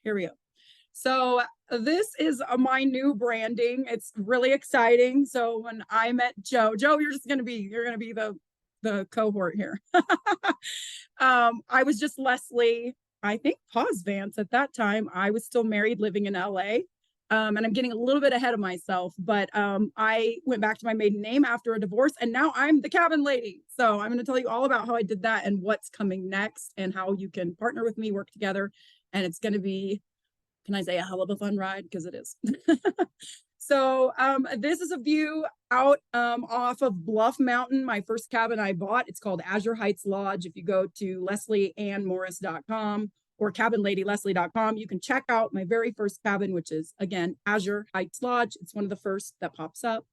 Here we go. So this is my new branding. It's really exciting. So when I met Joe, you're gonna be the cohort here. I was just Leslie, I think Pause Vance at that time. I was still married, living in LA. And I'm getting a little bit ahead of myself, but I went back to my maiden name after a divorce, and now I'm the cabin lady. So I'm going to tell you all about how I did that and what's coming next, and how you can partner with me, work together, and it's going to be, can I say, a hell of a fun ride? Because it is. So this is a view out off of Bluff Mountain, my first cabin I bought. It's called Azure Heights Lodge. If you go to leslieannmorris.com or cabinladyleslie.com, you can check out my very first cabin, which is, again, Azure Heights Lodge. It's one of the first that pops up.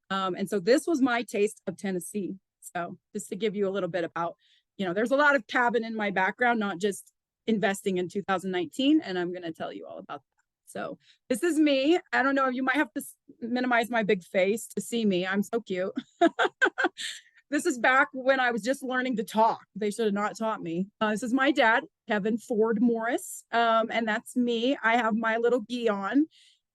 And so this was my taste of Tennessee. So just to give you a little bit about, there's a lot of cabin in my background, not just investing in 2019, and I'm going to tell you all about that. So this is me. I don't know, you might have to minimize my big face to see me. I'm so cute. This is back when I was just learning to talk. They should have not taught me. This is my dad, Kevin Ford Morris, and that's me. I have my little gi on.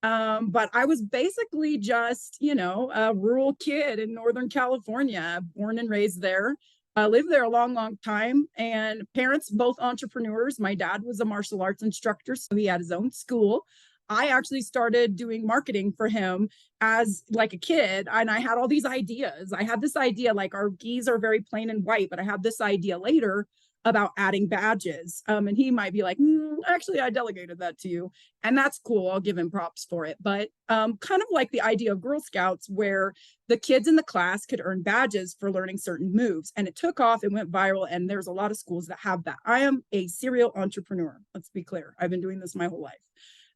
But I was basically just, a rural kid in Northern California, born and raised there. I lived there a long, long time, and parents, both entrepreneurs. My dad was a martial arts instructor, so he had his own school. I actually started doing marketing for him as like a kid, and I had all these ideas. I had this idea, like, our gis are very plain and white, but I had this idea later about adding badges. And he might be like, actually, I delegated that to you. And that's cool. I'll give him props for it. But kind of like the idea of Girl Scouts, where the kids in the class could earn badges for learning certain moves. And it took off and went viral. And there's a lot of schools that have that. I am a serial entrepreneur. Let's be clear. I've been doing this my whole life.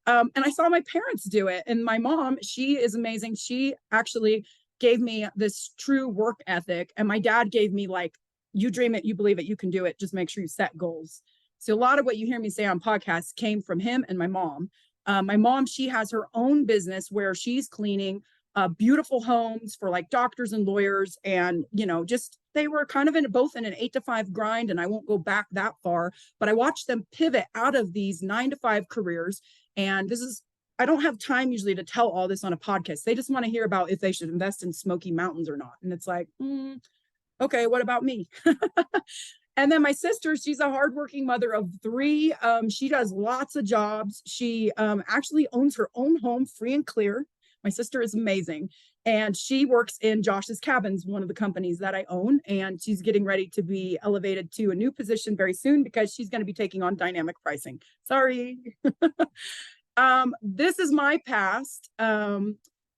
And I saw my parents do it. And my mom, she is amazing. She actually gave me this true work ethic. And my dad gave me, like, you dream it, you believe it, you can do it. Just make sure you set goals. So a lot of what you hear me say on podcasts came from him and my mom. My mom, she has her own business where she's cleaning beautiful homes for like doctors and lawyers. And, just they were kind of both in an 8 to 5 grind. And I won't go back that far, but I watched them pivot out of these 9 to 5 careers. And I don't have time usually to tell all this on a podcast. They just want to hear about if they should invest in Smoky Mountains or not. And it's like, okay, what about me? And then my sister, she's a hardworking mother of 3. She does lots of jobs. She actually owns her own home, free and clear. My sister is amazing. And she works in Josh's Cabins, one of the companies that I own. And she's getting ready to be elevated to a new position very soon because she's going to be taking on dynamic pricing. Sorry. This is my past.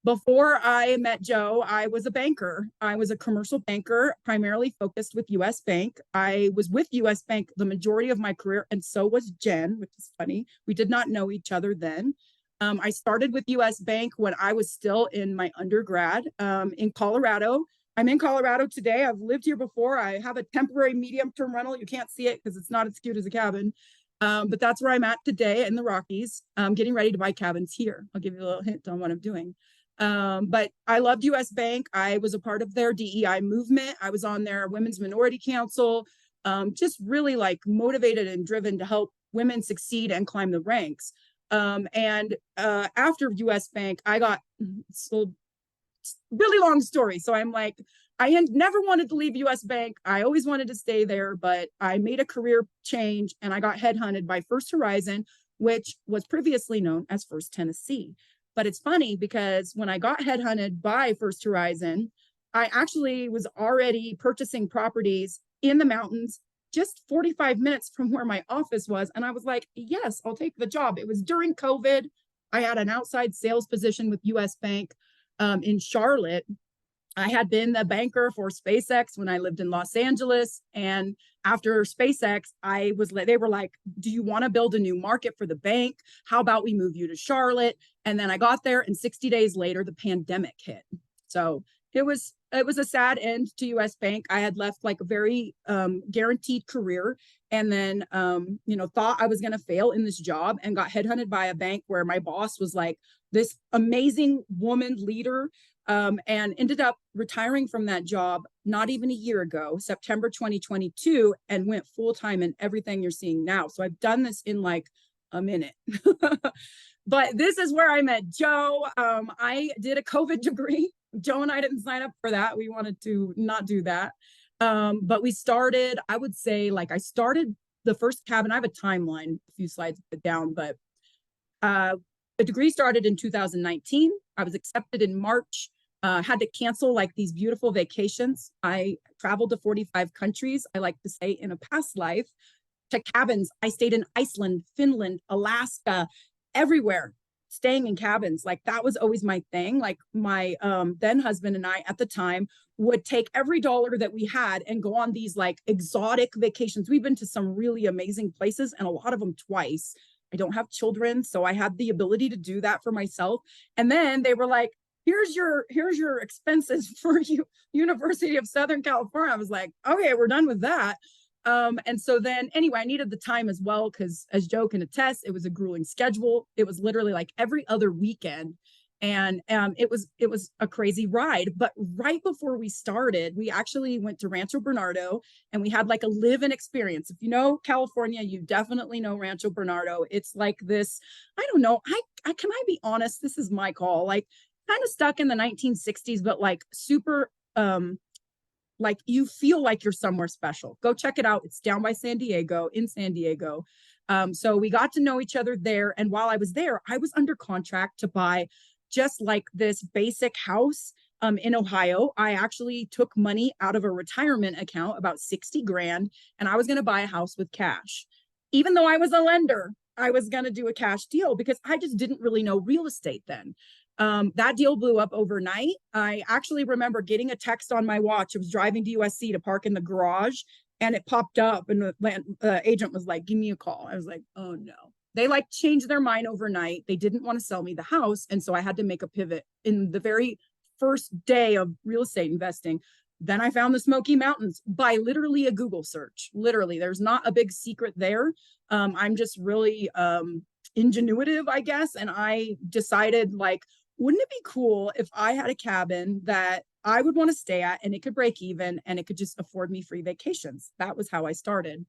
Before I met Joe, I was a banker. I was a commercial banker, primarily focused with US Bank. I was with US Bank the majority of my career, and so was Jen, which is funny. We did not know each other then. I started with US Bank when I was still in my undergrad in Colorado. I'm in Colorado today. I've lived here before. I have a temporary medium-term rental. You can't see it because it's not as cute as a cabin. But that's where I'm at today in the Rockies. I'm getting ready to buy cabins here. I'll give you a little hint on what I'm doing. But I loved US Bank. I was a part of their DEI movement. I was on their Women's Minority Council, just really like motivated and driven to help women succeed and climb the ranks. And after US Bank, I got so really long story. So I'm like, I had never wanted to leave US Bank. I always wanted to stay there, but I made a career change and I got headhunted by First Horizon, which was previously known as First Tennessee. But it's funny because when I got headhunted by First Horizon, I actually was already purchasing properties in the mountains just 45 minutes from where my office was. And I was like, yes, I'll take the job. It was during COVID. I had an outside sales position with US Bank in Charlotte. I had been the banker for SpaceX when I lived in Los Angeles. And after SpaceX, they were like, do you want to build a new market for the bank? How about we move you to Charlotte? And then I got there, and 60 days later, the pandemic hit. So it was a sad end to US Bank. I had left like a very guaranteed career, and then thought I was going to fail in this job, and got headhunted by a bank where my boss was like this amazing woman leader, and ended up retiring from that job not even a year ago, September 2022, and went full-time in everything you're seeing now. So I've done this in like a minute. But this is where I met Joe. I did a COVID degree. Joe and I didn't sign up for that. We wanted to not do that. But we started, I would say, like I started the first cabin. I have a timeline, a few slides down, but the degree started in 2019. I was accepted in March. Had to cancel like these beautiful vacations. I traveled to 45 countries, I like to say, in a past life, to cabins. I stayed in Iceland, Finland, Alaska, everywhere, staying in cabins. Like that was always my thing. Like my then husband and I at the time would take every dollar that we had and go on these like exotic vacations. We've been to some really amazing places, and a lot of them twice. I don't have children, so I had the ability to do that for myself. And then they were like, here's your expenses for University of Southern California. I was like, okay, we're done with that. And so then anyway, I needed the time as well, because as Joe can attest, it was a grueling schedule. It was literally like every other weekend. And it was a crazy ride. But right before we started, we actually went to Rancho Bernardo, and we had like a live-in experience. If you know California, you definitely know Rancho Bernardo. It's like this, I don't know, I can I be honest, this is my call, like kind of stuck in the 1960s, but like super like you feel like you're somewhere special. Go check it out. It's down by San Diego, in San Diego. So we got to know each other there. And while I was there, I was under contract to buy just like this basic house in Ohio. I actually took money out of a retirement account, about 60 grand, and I was going to buy a house with cash. Even though I was a lender, I was going to do a cash deal because I just didn't really know real estate then. That deal blew up overnight. I actually remember getting a text on my watch. I was driving to USC to park in the garage, and it popped up, and the agent was like, give me a call. I was like, oh no. They like changed their mind overnight. They didn't want to sell me the house. And so I had to make a pivot in the very first day of real estate investing. Then I found the Smoky Mountains by literally a Google search. Literally, there's not a big secret there. I'm just really ingenuitive, I guess. And I decided, like, wouldn't it be cool if I had a cabin that I would want to stay at, and it could break even, and it could just afford me free vacations? That was how I started.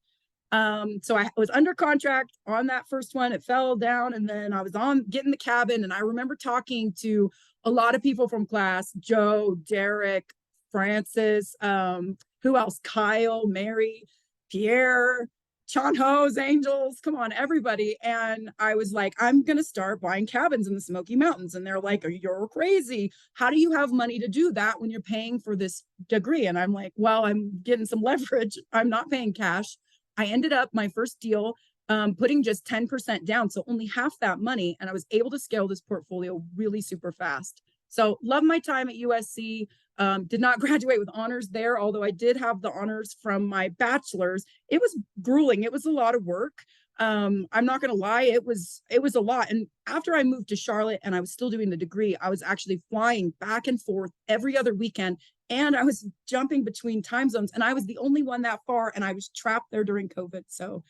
So I was under contract on that first one. It fell down, and then I was on getting the cabin. And I remember talking to a lot of people from class: Joe, Derek, Francis, who else? Kyle, Mary, Pierre, Chan Ho's Angels, come on, everybody. And I was like, I'm going to start buying cabins in the Smoky Mountains. And they're like, you're crazy. How do you have money to do that when you're paying for this degree? And I'm like, well, I'm getting some leverage. I'm not paying cash. I ended up my first deal putting just 10% down, so only half that money. And I was able to scale this portfolio really super fast. So love my time at USC. Did not graduate with honors there, although I did have the honors from my bachelor's. It was grueling. It was a lot of work. I'm not going to lie. It was a lot. And after I moved to Charlotte and I was still doing the degree, I was actually flying back and forth every other weekend. And I was jumping between time zones, and I was the only one that far, and I was trapped there during COVID. So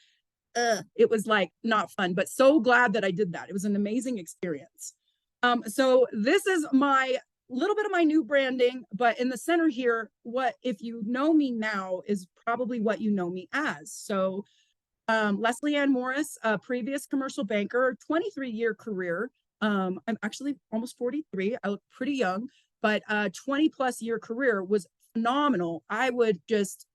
it was like not fun, but so glad that I did that. It was an amazing experience. So this is my little bit of my new branding, but in the center here, what if you know me now is probably what you know me as. So Leslie Ann Morris, a previous commercial banker, 23-year career. I'm actually almost 43. I look pretty young, but a 20 plus year career was phenomenal. I would just,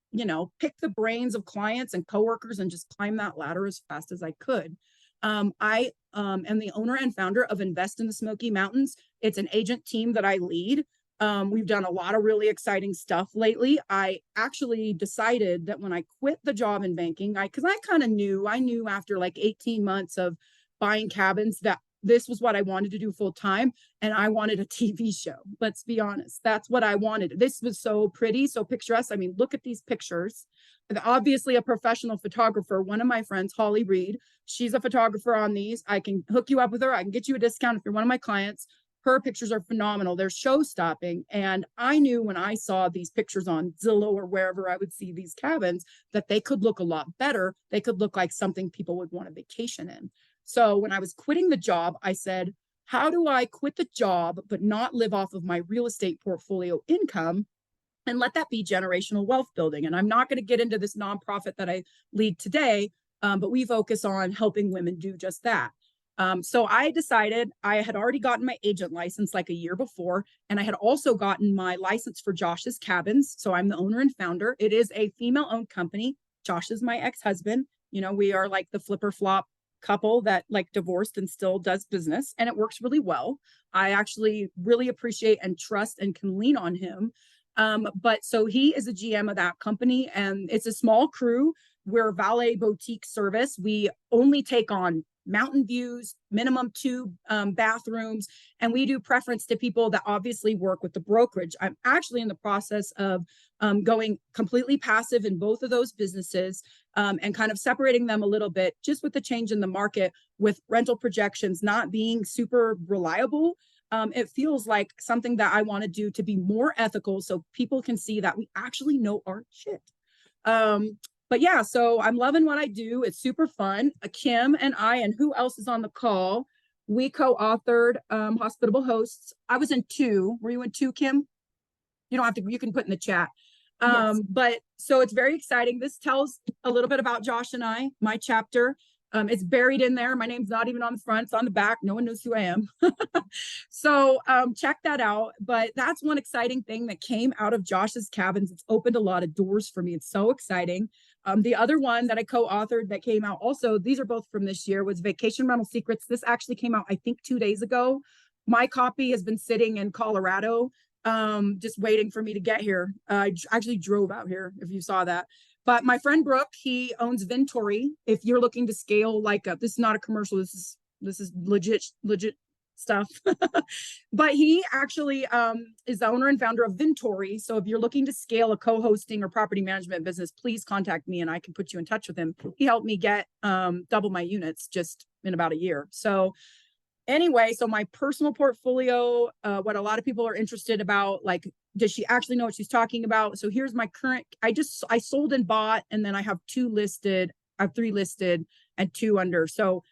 pick the brains of clients and coworkers and just climb that ladder as fast as I could. I am the owner and founder of Invest in the Smoky Mountains. It's an agent team that I lead. We've done a lot of really exciting stuff lately. I actually decided that when I quit the job in banking, because I kind of knew after like 18 months of buying cabins that this was what I wanted to do full time. And I wanted a TV show. Let's be honest. That's what I wanted. This was so pretty, so picturesque. I mean, look at these pictures. Obviously a professional photographer, one of my friends, Holly Reed, she's a photographer on these. I can hook you up with her. I can get you a discount if you're one of my clients. Her pictures are phenomenal. They're show stopping. And I knew when I saw these pictures on Zillow or wherever I would see these cabins that they could look a lot better. They could look like something people would want to vacation in. So when I was quitting the job, I said, how do I quit the job but not live off of my real estate portfolio income and let that be generational wealth building? And I'm not going to get into this nonprofit that I lead today, but we focus on helping women do just that. So I decided I had already gotten my agent license like a year before, and I had also gotten my license for Josh's Cabins. So I'm the owner and founder. It is a female-owned company. Josh is my ex-husband. You know, we are like the flipper flop couple that like divorced and still does business, and it works really well. I actually really appreciate and trust and can lean on him. But so he is a GM of that company, and it's a small crew. We're a valet boutique service. We only take on mountain views, minimum 2 bathrooms, and we do preference to people that obviously work with the brokerage. I'm actually in the process of going completely passive in both of those businesses, and kind of separating them a little bit, just with the change in the market with rental projections not being super reliable. It feels like something that I want to do to be more ethical so people can see that we actually know our shit. But yeah, so I'm loving what I do. It's super fun. Kim and I, and who else is on the call? We co-authored Hospitable Hosts. I was in 2. Were you in 2, Kim? You don't have to, you can put in the chat. Yes. But so it's very exciting. This tells a little bit about Josh and I, my chapter. It's buried in there. My name's not even on the front, it's on the back. No one knows who I am. So check that out. But that's one exciting thing that came out of Josh's Cabins. It's opened a lot of doors for me. It's so exciting. The other one that I co-authored that came out also, these are both from this year, was Vacation Rental Secrets. This actually came out, I think, 2 days ago. My copy has been sitting in Colorado, just waiting for me to get here. I actually drove out here, if you saw that. But my friend Brooke, he owns Vintory. If you're looking to scale like this is not a commercial, this is legit stuff. But he actually is the owner and founder of Vintory. So if you're looking to scale a co-hosting or property management business, please contact me and I can put you in touch with him. He helped me get double my units just in about a year. So anyway, so my personal portfolio, what a lot of people are interested about, like, does she actually know what she's talking about? So here's my current, I sold and bought, and then I have 2 listed, I have 3 listed and 2 under. So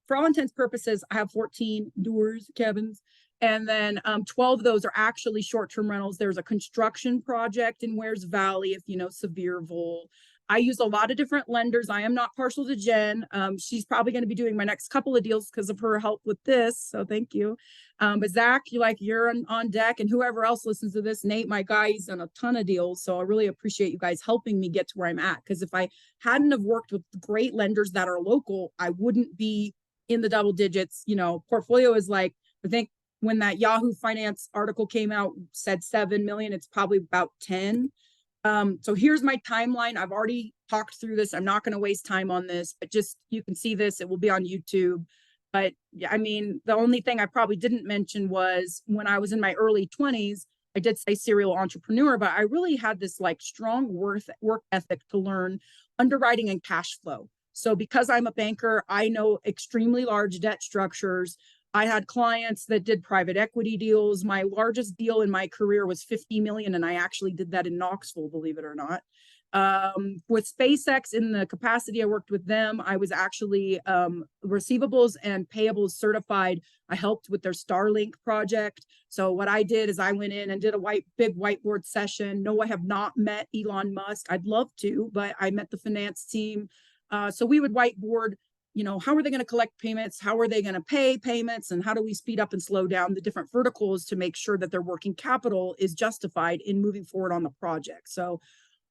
for all intents purposes, I have 14 doors, cabins, and then 12 of those are actually short-term rentals. There's a construction project in Wares Valley, if you know Sevierville. I use a lot of different lenders. I am not partial to Jen. She's probably going to be doing my next couple of deals because of her help with this. So thank you. But Zach, you're on deck, and whoever else listens to this, Nate, my guy, he's done a ton of deals. So I really appreciate you guys helping me get to where I'm at. Because if I hadn't have worked with great lenders that are local, I wouldn't be in the double digits. You know, portfolio is like, I think when that Yahoo Finance article came out, said 7 million, it's probably about 10. So here's my timeline. I've already talked through this. I'm not going to waste time on this, but just, you can see this, it will be on YouTube. But yeah, I mean, the only thing I probably didn't mention was when I was in my early 20s, I did say serial entrepreneur, but I really had this like strong work ethic to learn underwriting and cash flow. So because I'm a banker, I know extremely large debt structures. I had clients that did private equity deals. My largest deal in my career was 50 million, and I actually did that in Knoxville, believe it or not. With SpaceX, in the capacity I worked with them, I was actually receivables and payables certified. I helped with their Starlink project. So what I did is I went in and did a big whiteboard session. No, I have not met Elon Musk. I'd love to, but I met the finance team. So we would whiteboard, you know, how are they going to collect payments? How are they going to pay payments? And how do we speed up and slow down the different verticals to make sure that their working capital is justified in moving forward on the project? So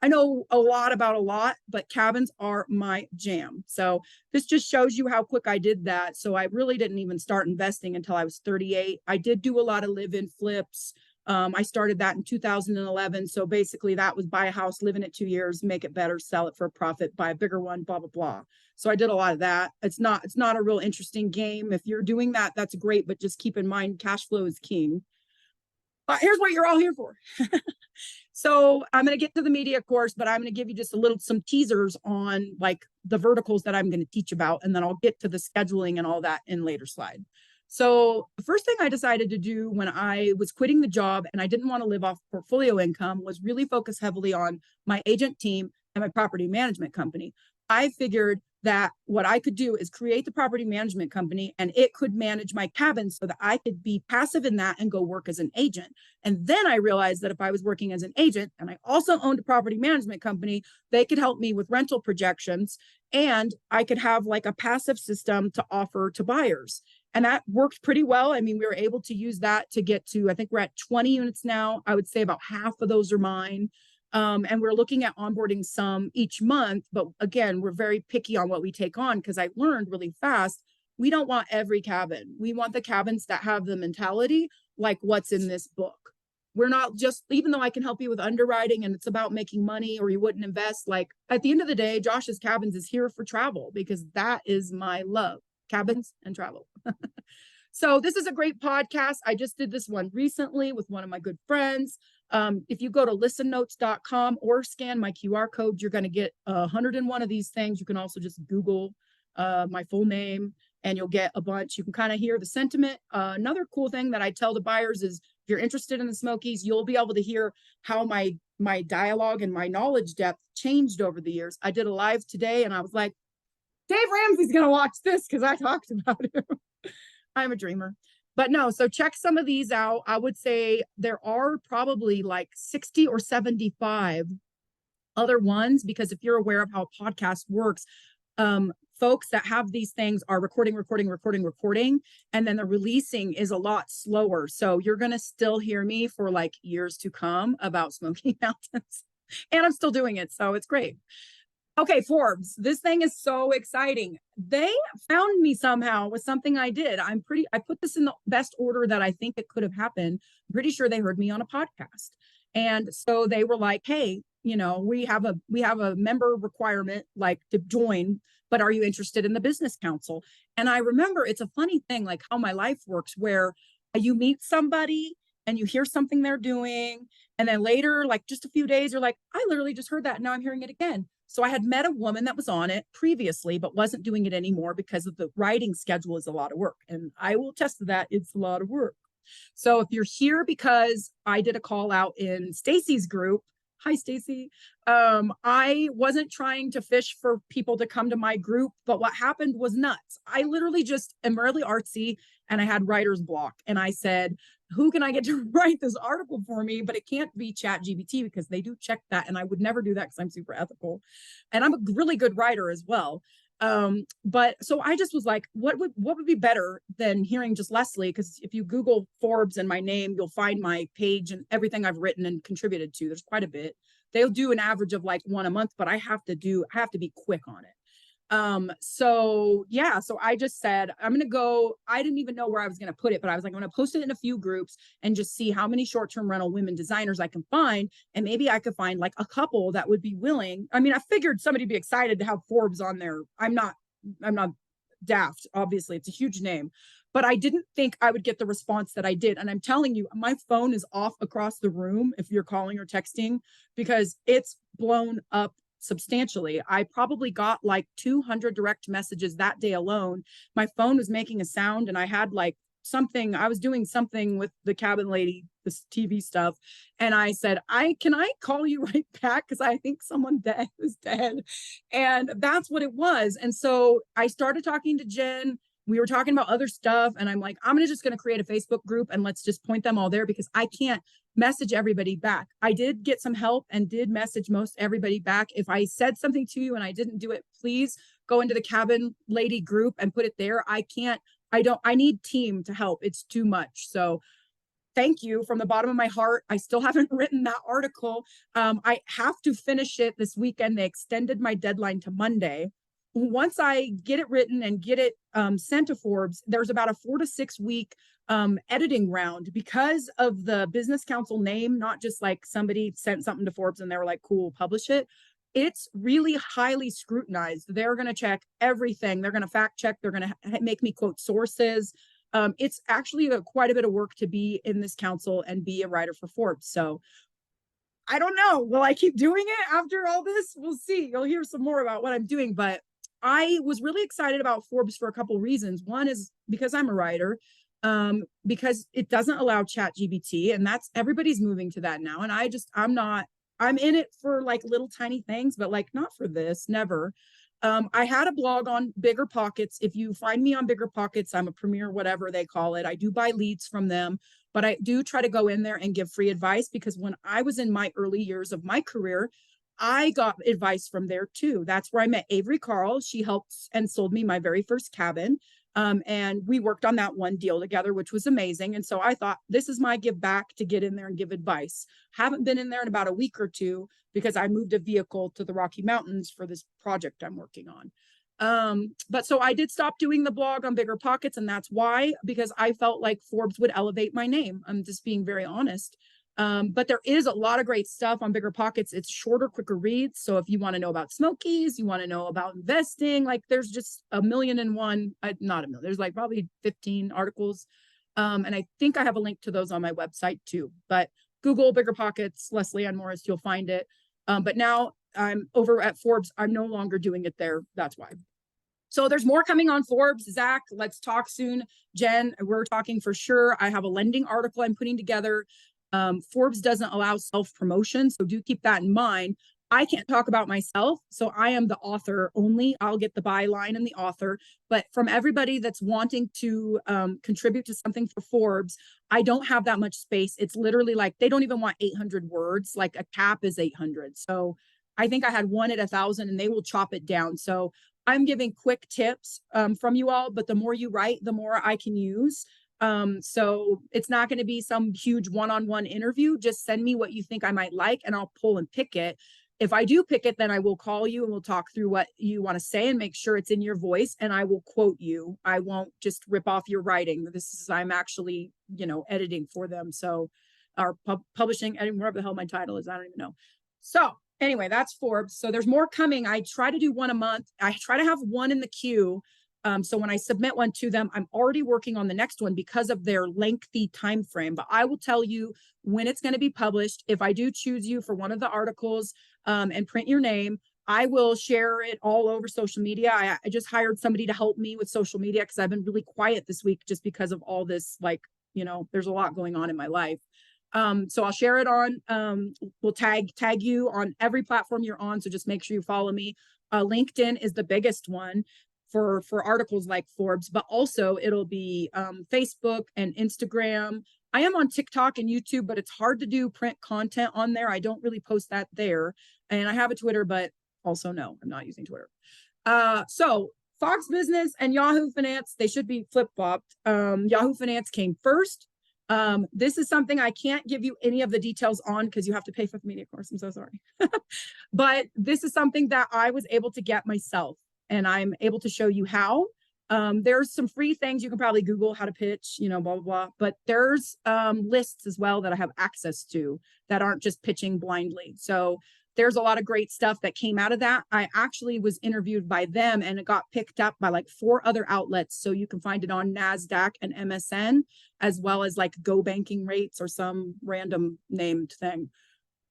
I know a lot about a lot, but cabins are my jam. So this just shows you how quick I did that. So I really didn't even start investing until I was 38. I did do a lot of live-in flips. I started that in 2011. So basically that was buy a house, live in it 2 years, make it better, sell it for a profit, buy a bigger one, blah, blah, blah. So I did a lot of that. It's not a real interesting game. If you're doing that, that's great, but just keep in mind, cash flow is king. Here's what you're all here for. So I'm going to get to the media course, but I'm going to give you just some teasers on like the verticals that I'm going to teach about. And then I'll get to the scheduling and all that in later slide. So the first thing I decided to do when I was quitting the job and I didn't want to live off portfolio income was really focus heavily on my agent team and my property management company. I figured that what I could do is create the property management company and it could manage my cabin so that I could be passive in that and go work as an agent. And then I realized that if I was working as an agent and I also owned a property management company, they could help me with rental projections and I could have like a passive system to offer to buyers. And that worked pretty well. I mean, we were able to use that to get to, I think we're at 20 units now. I would say about half of those are mine. And we're looking at onboarding some each month. But again, we're very picky on what we take on because I learned really fast. We don't want every cabin. We want the cabins that have the mentality like what's in this book. We're not just, even though I can help you with underwriting and it's about making money or you wouldn't invest, like at the end of the day, Josh's Cabins is here for travel because that is my love, cabins and travel. So this is a great podcast. I just did this one recently with one of my good friends. If you go to listennotes.com or scan my QR code, you're going to get 101 of these things. You can also just Google my full name and you'll get a bunch. You can kind of hear the sentiment. Another cool thing that I tell the buyers is if you're interested in the Smokies, you'll be able to hear how my dialogue and my knowledge depth changed over the years. I did a live today and I was like, Dave Ramsey's going to watch this because I talked about him. I'm a dreamer. But no, so check some of these out. I would say there are probably like 60 or 75 other ones, because if you're aware of how a podcast works, folks that have these things are recording, and then the releasing is a lot slower. So you're going to still hear me for like years to come about Smoky Mountains. And I'm still doing it. So it's great. Okay, Forbes, this thing is so exciting. They found me somehow with something I did. I put this in the best order that I think it could have happened. I'm pretty sure they heard me on a podcast. And so they were like, hey, you know, we have a member requirement like to join, but are you interested in the business council? And I remember it's a funny thing, like how my life works, where you meet somebody and you hear something they're doing. And then later, like just a few days, you're like, I literally just heard that. And now I'm hearing it again. So I had met a woman that was on it previously, but wasn't doing it anymore because of the writing schedule is a lot of work. And I will attest to that. It's a lot of work. So if you're here because I did a call out in Stacy's group, hi, Stacy. I wasn't trying to fish for people to come to my group, but what happened was nuts. I literally just am really artsy and I had writer's block. And I said, who can I get to write this article for me? But it can't be ChatGPT because they do check that. And I would never do that because I'm super ethical. And I'm a really good writer as well. But so I just was like, what would be better than hearing just Leslie? Because if you Google Forbes and my name, you'll find my page and everything I've written and contributed to. There's quite a bit. They'll do an average of like one a month, but I have to be quick on it. So I just said, I'm going to go, I didn't even know where I was going to put it, but I was like, I'm going to post it in a few groups and just see how many short-term rental women designers I can find. And maybe I could find like a couple that would be willing. I mean, I figured somebody would be excited to have Forbes on there. I'm not daft. Obviously it's a huge name, but I didn't think I would get the response that I did. And I'm telling you, my phone is off across the room if you're calling or texting, because it's blown up substantially. I probably got like 200 direct messages that day alone. My phone was making a sound and I had like I was doing something with the cabin lady, this TV stuff. And I said, can I call you right back? Cause I think someone was dead. And that's what it was. And so I started talking to Jen. We were talking about other stuff and I'm like, I'm just going to create a Facebook group and let's just point them all there because I can't message everybody back. I did get some help and did message most everybody back. If I said something to you and I didn't do it, please go into the cabin lady group and put it there. I need team to help. It's too much. So thank you from the bottom of my heart. I still haven't written that article. I have to finish it this weekend. They extended my deadline to Monday. Once I get it written and get it sent to Forbes, there's about a 4 to 6 week editing round because of the business council name, not just like somebody sent something to Forbes and they were like, cool, publish it. It's really highly scrutinized. They're going to check everything. They're going to fact check. They're going to make me quote sources. It's actually quite a bit of work to be in this council and be a writer for Forbes. So I don't know. Will I keep doing it after all this? We'll see. You'll hear some more about what I'm doing, but I was really excited about Forbes for a couple of reasons. One is because I'm a writer, because it doesn't allow ChatGPT, and everybody's moving to that now. And I'm in it for like little tiny things, but like not for this, never. I had a blog on Bigger Pockets. If you find me on Bigger Pockets, I'm a premier, whatever they call it. I do buy leads from them, but I do try to go in there and give free advice, because when I was in my early years of my career, I got advice from there too. That's where I met Avery Carl. She helped and sold me my very first cabin. And we worked on that one deal together, which was amazing. And so I thought, this is my give back to get in there and give advice. Haven't been in there in about a week or two, because I moved a vehicle to the Rocky Mountains for this project I'm working on. But so I did stop doing the blog on Bigger Pockets, and that's why, because I felt like Forbes would elevate my name. I'm just being very honest. But there is a lot of great stuff on Bigger Pockets. It's shorter, quicker reads. So if you want to know about Smokies, you want to know about investing, like there's just a million and one, not a million, there's like probably 15 articles. And I think I have a link to those on my website too. But Google Bigger Pockets, Leslie Ann Morris, you'll find it. But now I'm over at Forbes. I'm no longer doing it there. That's why. So there's more coming on Forbes. Zach, let's talk soon. Jen, we're talking for sure. I have a lending article I'm putting together. Forbes doesn't allow self-promotion, so do keep that in mind. I can't talk about myself, so I am the author only. I'll get the byline and the author, but from everybody that's wanting to contribute to something for Forbes, I don't have that much space. It's literally like, they don't even want 800 words, like a cap is 800. So I think I had one at 1,000 and they will chop it down. So I'm giving quick tips from you all, but the more you write, the more I can use. So it's not going to be some huge one-on-one interview. Just send me what you think I might like and I'll pull and pick it. If I do pick it, then I will call you and we'll talk through what you want to say and make sure it's in your voice, and I will quote you. I won't just rip off your writing. I'm actually, editing for them. So, or publishing, editing, whatever the hell my title is, I don't even know. So anyway, that's Forbes. So there's more coming. I try to do one a month. I try to have one in the queue. So when I submit one to them, I'm already working on the next one because of their lengthy time frame. But I will tell you when it's going to be published. If I do choose you for one of the articles and print your name, I will share it all over social media. I just hired somebody to help me with social media because I've been really quiet this week just because of all this, there's a lot going on in my life. So I'll share it on, we'll tag you on every platform you're on. So just make sure you follow me. LinkedIn is the biggest one for articles like Forbes, but also it'll be Facebook and Instagram. I am on TikTok and YouTube, but it's hard to do print content on there. I don't really post that there. And I have a Twitter, but also no, I'm not using Twitter. So Fox Business and Yahoo Finance, they should be flip-flopped. Yahoo Finance came first. This is something I can't give you any of the details on because you have to pay for the media course. I'm so sorry. But this is something that I was able to get myself, and I'm able to show you how. There's some free things you can probably Google how to pitch, blah, blah, blah. But there's lists as well that I have access to that aren't just pitching blindly. So there's a lot of great stuff that came out of that. I actually was interviewed by them and it got picked up by like 4 other outlets. So you can find it on NASDAQ and MSN, as well as like Go Banking Rates or some random named thing.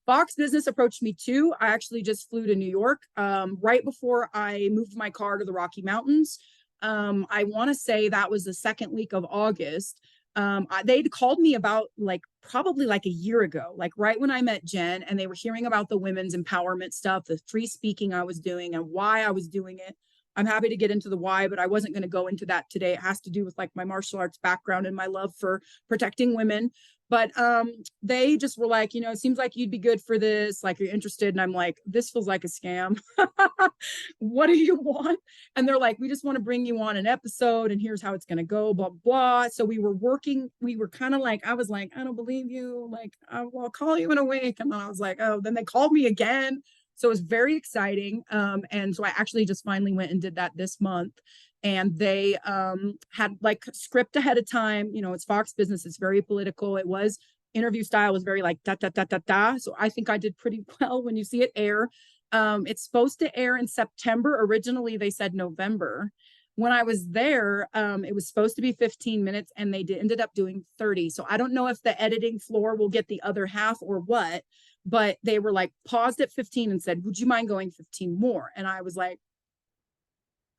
Fox Business approached me too. I actually just flew to New York right before I moved my car to the Rocky Mountains. I want to say that was the second week of August. They'd called me about probably a year ago, right when I met Jen, and they were hearing about the women's empowerment stuff, the free speaking I was doing and why I was doing it. I'm happy to get into the why, but I wasn't going to go into that today. It has to do with my martial arts background and my love for protecting women. But they just were like, it seems like you'd be good for this, you're interested. And I'm like, this feels like a scam. What do you want? And they're like, we just want to bring you on an episode and here's how it's going to go, blah, blah. So we were kind of I was like, I don't believe you. I'll call you in a week. And then I was like, oh, then they called me again. So it was very exciting. And so I actually just finally went and did that this month. And they had script ahead of time. It's Fox Business. It's very political. It was interview style was very da, da, da, da, da. So I think I did pretty well when you see it air. It's supposed to air in September. Originally, they said November. When I was there, it was supposed to be 15 minutes and they ended up doing 30. So I don't know if the editing floor will get the other half or what, but they were paused at 15 and said, would you mind going 15 more? And I was like,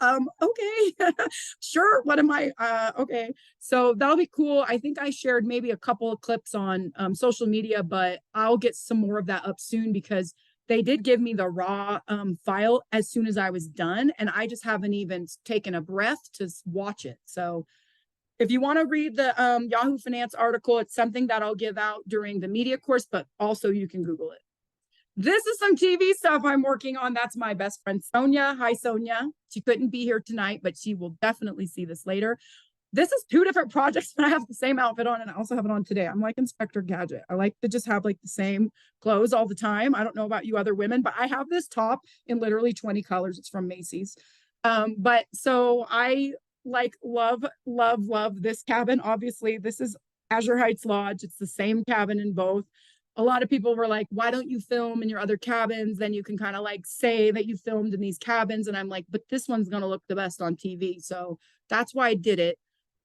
okay, sure. What am I? Okay. So that'll be cool. I think I shared maybe a couple of clips on social media, but I'll get some more of that up soon because they did give me the raw file as soon as I was done, and I just haven't even taken a breath to watch it. So if you want to read the Yahoo Finance article, it's something that I'll give out during the media course, but also you can Google it. This is some TV stuff I'm working on. That's my best friend, Sonia. Hi, Sonia. She couldn't be here tonight, but she will definitely see this later. This is 2 different projects, and I have the same outfit on, and I also have it on today. I'm like Inspector Gadget. I like to just have like the same clothes all the time. I don't know about you other women, but I have this top in literally 20 colors. It's from Macy's. But so I like love this cabin. Obviously, this is Azure Heights Lodge. It's the same cabin in both. A lot of people were like, why don't you film in your other cabins? Then you can kind of like say that you filmed in these cabins. And I'm like, but this one's going to look the best on TV. So that's why I did it.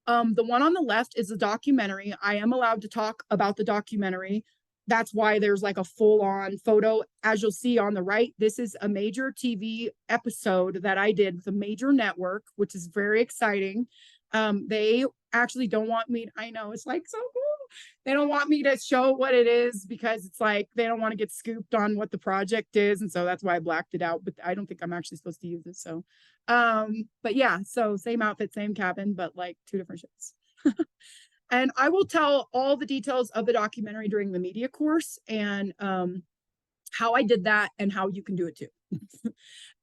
The one on the left is a documentary. I am allowed to talk about the documentary. That's why there's like a full-on photo. As you'll see on the right, this is a major TV episode that I did with a major network, which is very exciting. They actually don't want me, I know, it's like so cool. They don't want me to show what it is because it's like they don't want to get scooped on what the project is. And so that's why I blacked it out. But I don't think I'm actually supposed to use it. So, but yeah, so same outfit, same cabin, but like 2 different shows. And I will tell all the details of the documentary during the media course and how I did that and how you can do it too.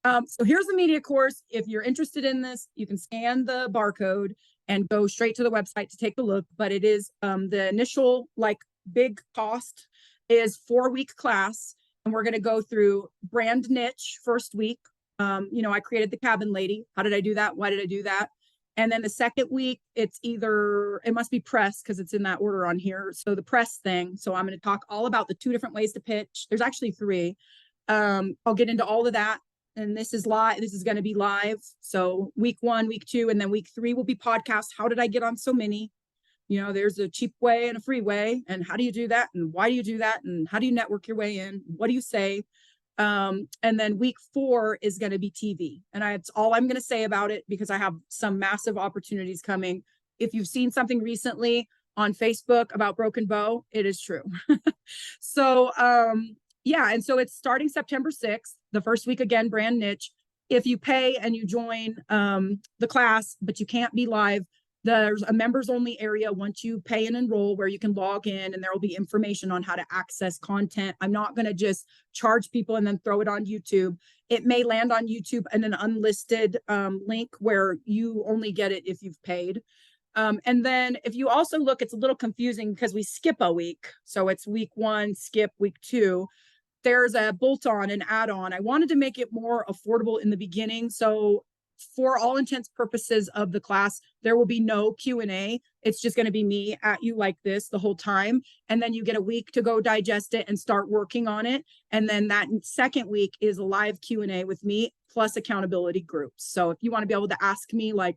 So here's the media course. If you're interested in this, you can scan the barcode and go straight to the website to take a look. But it is the initial like big cost is 4-week class. And we're going to go through brand niche first week. I created the cabin lady. How did I do that? Why did I do that? And then the second week, it must be press because it's in that order on here. So the press thing. So I'm going to talk all about the 2 different ways to pitch. There's actually 3. I'll get into all of that. And this is live. This is going to be live. So week 1, week 2, and then week 3 will be podcast. How did I get on so many? There's a cheap way and a free way. And how do you do that? And why do you do that? And how do you network your way in? What do you say? And then week 4 is going to be TV. And it's all I'm going to say about it because I have some massive opportunities coming. If you've seen something recently on Facebook about Broken Bow, it is true. So, yeah. And so it's starting September 6th, the first week, again, brand niche. If you pay and you join the class, but you can't be live, there's a members only area once you pay and enroll where you can log in and there will be information on how to access content. I'm not going to just charge people and then throw it on YouTube. It may land on YouTube in an unlisted link where you only get it if you've paid. And then if you also look, it's a little confusing because we skip a week. So it's week 1, skip week 2. There's a bolt-on, an add-on. I wanted to make it more affordable in the beginning. So for all intents purposes of the class, there will be no Q&A. It's just going to be me at you like this the whole time. And then you get a week to go digest it and start working on it. And then that second week is a live Q&A with me plus accountability groups. So if you want to be able to ask me like,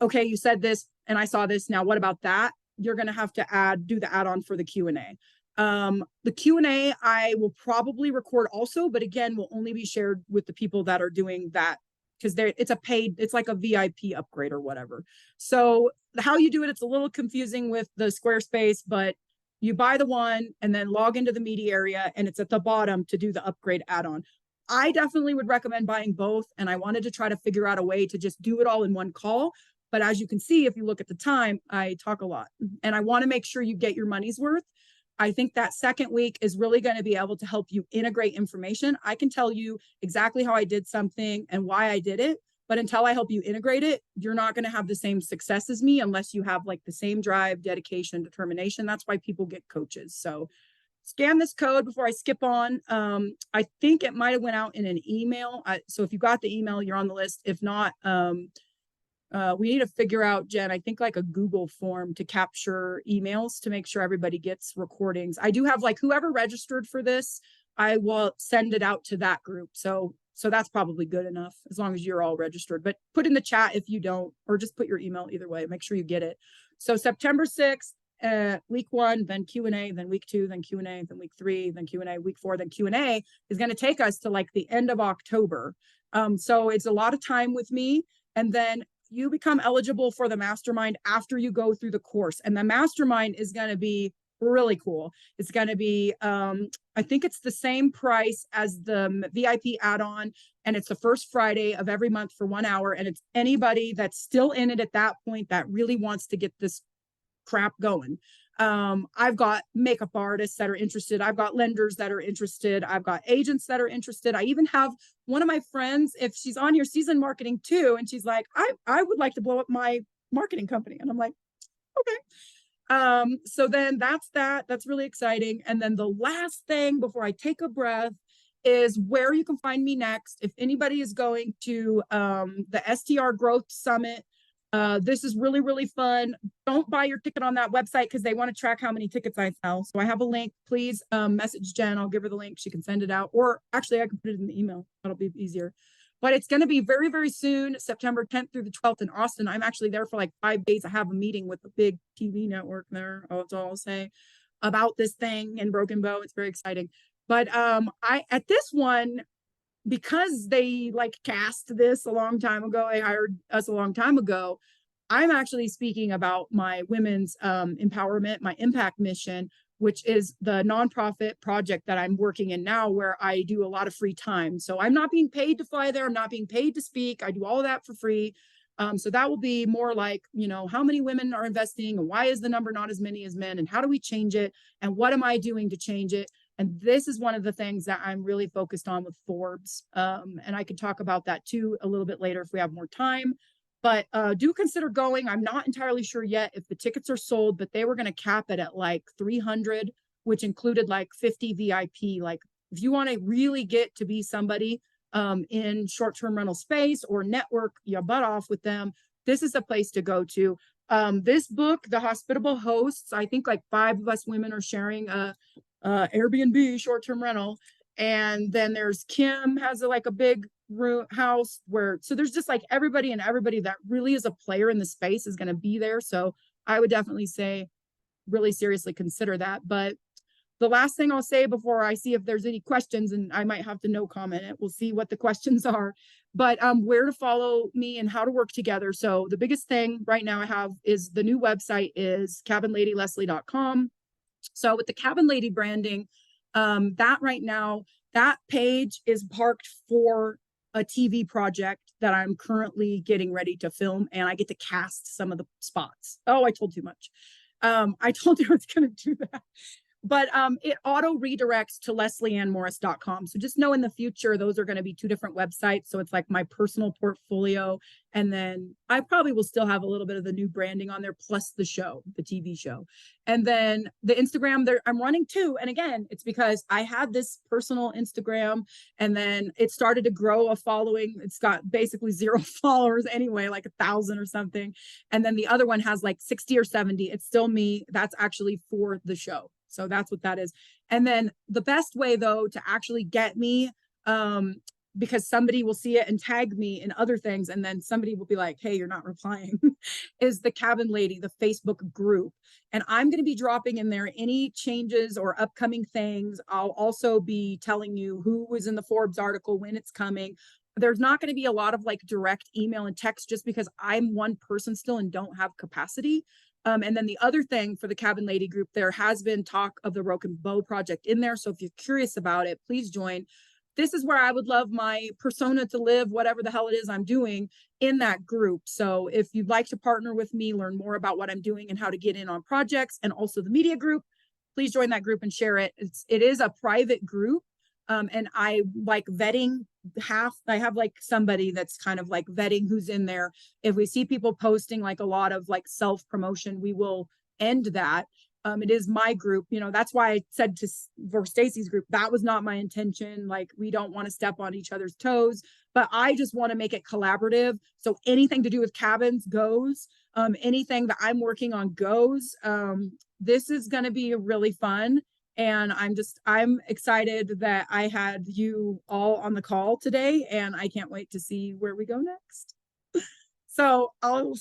okay, you said this and I saw this. Now, what about that? You're going to have to do the add-on for the Q&A. The Q&A I will probably record also, but again, will only be shared with the people that are doing that because it's like a VIP upgrade or whatever. So how you do it, it's a little confusing with the Squarespace, but you buy the one and then log into the media area and it's at the bottom to do the upgrade add-on. I definitely would recommend buying both. And I wanted to try to figure out a way to just do it all in one call. But as you can see, if you look at the time, I talk a lot and I want to make sure you get your money's worth. I think that second week is really going to be able to help you integrate information. I can tell you exactly how I did something and why I did it, but until I help you integrate it, you're not going to have the same success as me unless you have like the same drive, dedication, determination. That's why people get coaches. So scan this code before I skip on. I think it might have went out in an email. So if you got the email, you're on the list. If not, we need to figure out, Jen, I think like a Google form to capture emails to make sure everybody gets recordings. I do have like whoever registered for this, I will send it out to that group. So that's probably good enough as long as you're all registered, but put in the chat if you don't, or just put your email either way, make sure you get it. So September 6th, week 1, then Q&A, then week 2, then Q&A, then week 3, then Q&A, week 4, then Q&A is going to take us to like the end of October. So it's a lot of time with me. And then you become eligible for the mastermind after you go through the course. And the mastermind is going to be really cool. It's going to be, I think it's the same price as the VIP add-on, and it's the first Friday of every month for 1 hour. And it's anybody that's still in it at that point that really wants to get this crap going. I've got makeup artists that are interested. I've got lenders that are interested. I've got agents that are interested. I even have one of my friends, if she's on your season marketing too, and she's like, I would like to blow up my marketing company. And I'm like, okay. So then that's really exciting. And then the last thing before I take a breath is where you can find me next. If anybody is going to the STR Growth Summit, this is really, really fun. Don't buy your ticket on that website because they want to track how many tickets I sell. So I have a link. Please message Jen. I'll give her the link. She can send it out. Or actually, I can put it in the email. That'll be easier. But it's going to be very, very soon, September 10th through the 12th in Austin. I'm actually there for like 5 days. I have a meeting with a big TV network there. That's all I'll say about this thing in Broken Bow. It's very exciting. But I at this one, because they like cast this a long time ago, they hired us a long time ago, I'm actually speaking about my women's empowerment, my impact mission, which is the nonprofit project that I'm working in now, where I do a lot of free time. So I'm not being paid to fly there. I'm not being paid to speak. I do all of that for free. So that will be more like, how many women are investing, and why is the number not as many as men, and how do we change it, and what am I doing to change it? And this is one of the things that I'm really focused on with Forbes. And I could talk about that too a little bit later if we have more time. But do consider going. I'm not entirely sure yet if the tickets are sold, but they were going to cap it at like 300, which included like 50 VIP. Like if you want to really get to be somebody in short-term rental space or network your butt off with them, this is a place to go to. This book, The Hospitable Hosts, I think like 5 of us women are sharing a Airbnb short-term rental. And then there's Kim has like a big house where, so there's just like everybody that really is a player in the space is going to be there. So I would definitely say really seriously consider that. But the last thing I'll say before I see if there's any questions, and I might have to no comment it, we'll see what the questions are, but where to follow me and how to work together. So the biggest thing right now I have is the new website is cabinladyleslie.com. So with the Cabin Lady branding, that right now, that page is parked for a TV project that I'm currently getting ready to film, and I get to cast some of the spots. Oh, I told too much. I told you I was going to do that. But it auto redirects to leslieannmorris.com. So just know in the future, those are going to be 2 different websites. So it's like my personal portfolio. And then I probably will still have a little bit of the new branding on there, plus the show, the TV show. And then the Instagram there, I'm running 2. And again, it's because I had this personal Instagram and then it started to grow a following. It's got basically 0 followers anyway, like 1,000 or something. And then the other one has like 60 or 70. It's still me. That's actually for the show. So that's what that is. And then the best way though to actually get me, because somebody will see it and tag me in other things, and then somebody will be like, hey, you're not replying, is the Cabin Lady, the Facebook group. And I'm going to be dropping in there any changes or upcoming things. I'll also be telling you who was in the Forbes article, when it's coming. There's not going to be a lot of like direct email and text just because I'm one person still and don't have capacity. And then the other thing for the Cabin Lady group, there has been talk of the Broken Bow project in there. So if you're curious about it, please join. This is where I would love my persona to live, whatever the hell it is I'm doing in that group. So if you'd like to partner with me, learn more about what I'm doing and how to get in on projects, and also the media group, please join that group and share it. It is a private group. And I like vetting I have like somebody that's kind of like vetting who's in there. If we see people posting like a lot of like self promotion, we will end that. It is my group, that's why I said for Stacy's group, that was not my intention. Like, we don't want to step on each other's toes, but I just want to make it collaborative. So anything to do with cabins goes, anything that I'm working on goes. This is going to be really fun. And I'm excited that I had you all on the call today, and I can't wait to see where we go next. So I'll